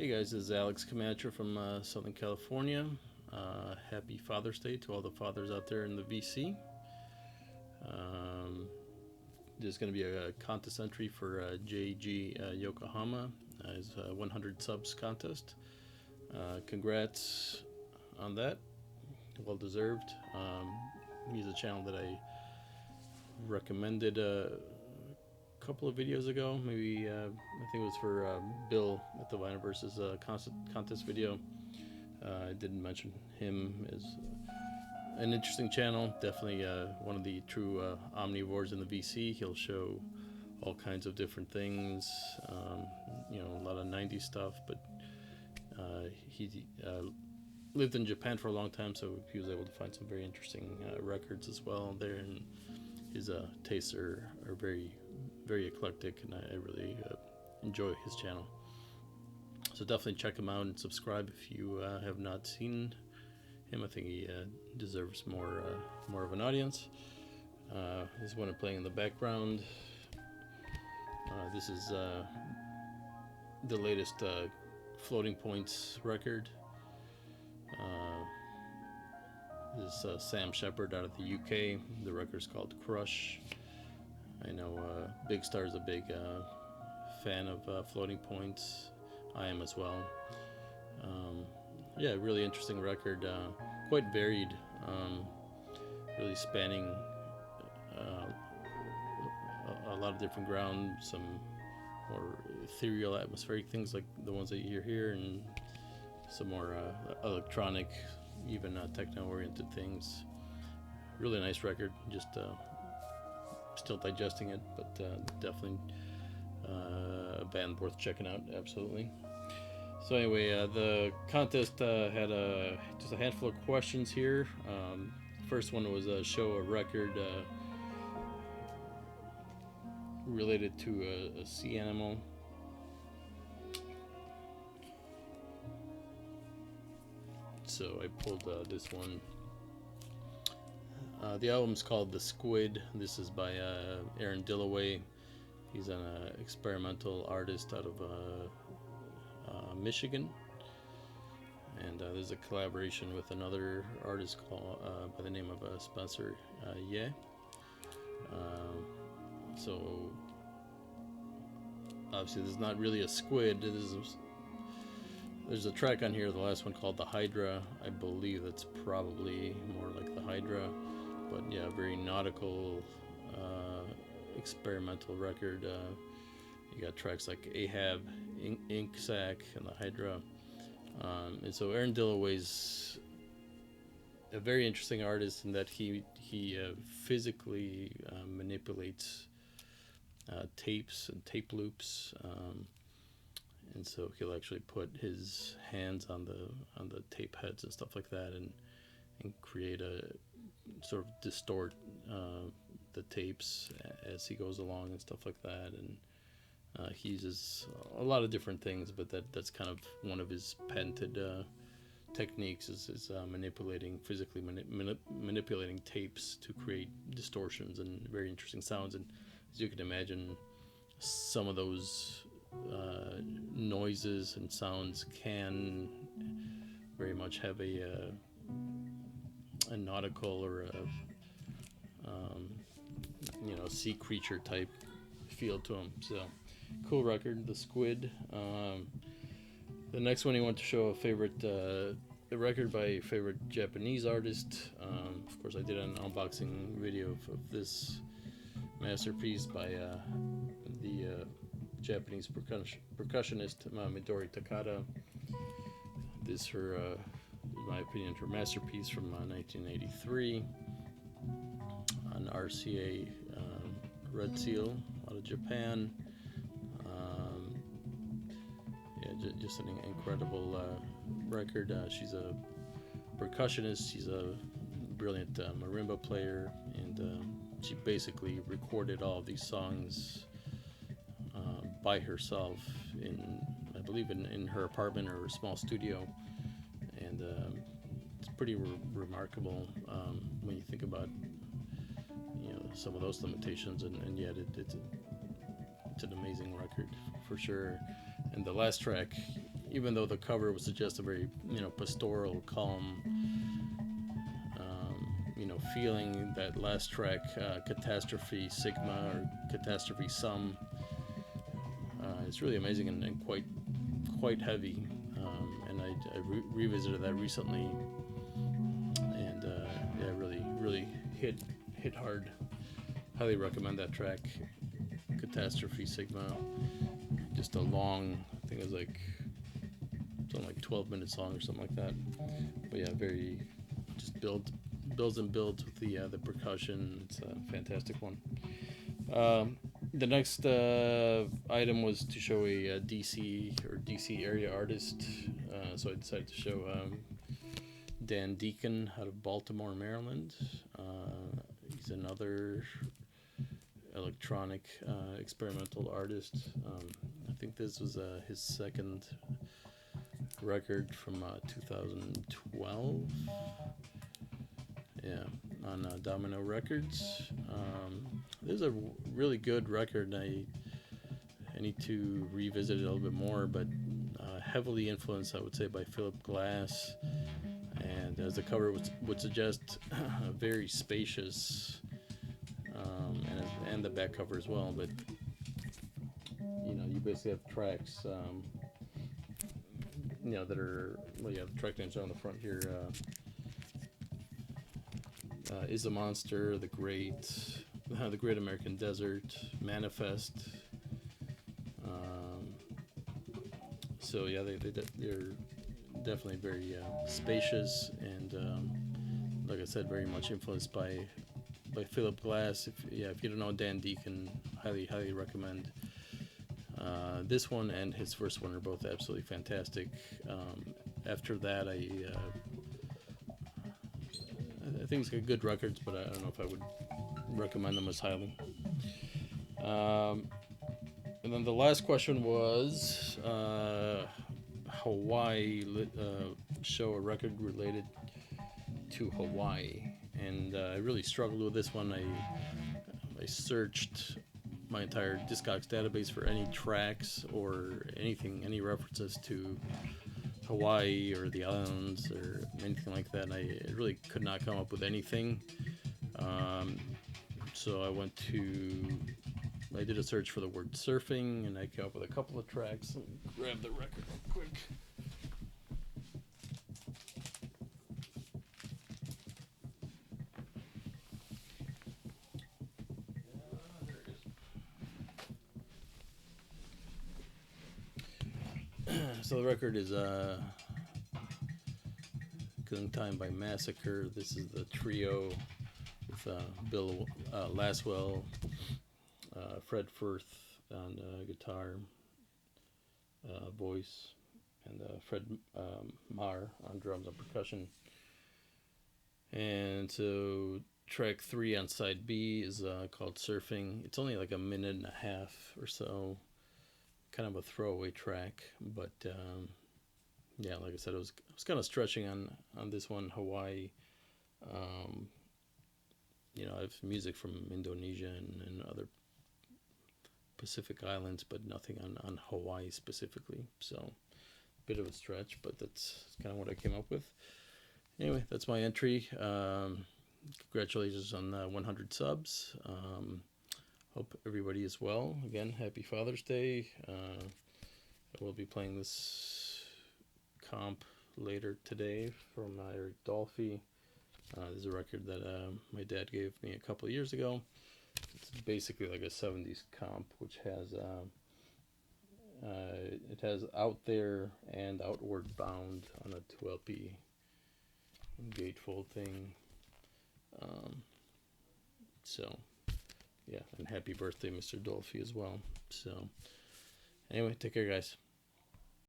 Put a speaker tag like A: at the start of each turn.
A: Hey guys, this is Alex Camacho from Southern California. Happy Father's Day to all the fathers out there in the VC. There's going to be a contest entry for jgyokohama, his 100 subs contest. Congrats on that, well deserved. He's a channel that I recommended a couple of videos ago, maybe I think it was for Bill at the Viniverse's contest video. I didn't mention him as an interesting channel, definitely one of the true omnivores in the VC. He'll show all kinds of different things, a lot of 90s stuff, but he lived in Japan for a long time, so he was able to find some very interesting records as well there, and his tastes are very, very eclectic, and I really enjoy his channel. So definitely check him out and subscribe if you have not seen him. I think he deserves more of an audience. This is one I'm playing in the background. This is the latest Floating Points record. This is Sam Shepard out of the UK. The record's called Crush. I know Big Star is a big fan of Floating Points. I am as well. Yeah, really interesting record. Quite varied. Really spanning a lot of different ground. Some more ethereal, atmospheric things like the ones that you hear here, and some more electronic, even techno-oriented things. Really nice record. Just still digesting it, but definitely a band worth checking out. Absolutely. So anyway, the contest had just a handful of questions here. First one was show a record related to a sea animal. So I pulled this one. The album's called The Squid. This is by Aaron Dillaway. He's an experimental artist out of Michigan. And there's a collaboration with another artist called by the name of Spencer Ye. So obviously this is not really a squid. There's a track on here, the last one called The Hydra. I believe that's probably more like The Hydra, but yeah, very nautical, experimental record. You got tracks like Ahab, Ink Sack, and The Hydra. And so Aaron Dillaway's a very interesting artist in that he physically manipulates tapes and tape loops. And so he'll actually put his hands on the tape heads and stuff like that, and create a sort of distort the tapes as he goes along and stuff like that. And he uses a lot of different things, but that's kind of one of his patented techniques is physically manipulating tapes to create distortions and very interesting sounds. And as you can imagine, some of those noises and sounds can very much have a nautical or a sea creature type feel to them. So cool record, The Squid. The next one, he wanted to show a record by a favorite Japanese artist. Of course, I did an unboxing video of this masterpiece by the Japanese percussionist Midori Takada. This is her, in my opinion, her masterpiece from 1983 on RCA Red Seal out of Japan. Just an incredible record. She's a percussionist. She's a brilliant marimba player, and she basically recorded all of these songs by herself I believe in her apartment or a small studio, and it's pretty remarkable when you think about some of those limitations, and yet it's an amazing record for sure. And the last track even though the cover would suggest a very, you know, pastoral, calm, you know, feeling, that last track, Catastrophe Sigma or Catastrophe Sum, it's really amazing and quite heavy. And I revisited that recently, and yeah, really hit hard. Highly recommend that track, Catastrophe Sigma. Just a long, I think it was like something like 12 minutes long or something like that. But yeah, very just builds and builds with the percussion. It's a fantastic one. The next item was to show a DC area artist. So I decided to show Deacon out of Baltimore, Maryland. He's another electronic experimental artist. I think this was his second record from 2012. Yeah, on Domino Records. This is a really good record. I need to revisit it a little bit more, but heavily influenced, I would say, by Philip Glass, and as the cover would suggest, very spacious, and the back cover as well. But you know, you basically have tracks, you know, that are, well, yeah, the track names are on the front here. Is a Monster, The Great American Desert, Manifest. So yeah, they're definitely very spacious, and like I said, very much influenced by Philip Glass. If you don't know Dan Deacon, highly recommend. This one and his first one are both absolutely fantastic. After that, I think it's got good records, but I don't know if I would recommend them as highly. And then the last question was Hawaii, show a record related to Hawaii, and I really struggled with this one. I searched my entire Discogs database for any tracks or anything, any references to Hawaii or the islands or anything like that, and I really could not come up with anything. So I did a search for the word surfing, and I came up with a couple of tracks. Let me grab the record real quick. So the record is Killing Time by Massacre. This is the trio with Bill Laswell, Fred Firth on guitar, voice, and Fred Marr on drums and percussion. And so track 3 on side B is called Surfing. It's only like a minute and a half or so, kind of a throwaway track, but yeah, like I said, I was kind of stretching on this one. Hawaii, you know, I have music from Indonesia and other Pacific islands, but nothing on Hawaii specifically. So a bit of a stretch, but that's kind of what I came up with. Anyway, that's my entry. Congratulations on 100 subs. Hope everybody is well. Again, happy Father's Day. I will be playing this comp later today from Eric Dolphy. This is a record that my dad gave me a couple of years ago. It's basically like a 70s comp, which has it has Out There and Outward Bound on a 2LP gatefold thing. So yeah, and happy birthday, Mr. Dolphy, as well. So anyway, take care, guys.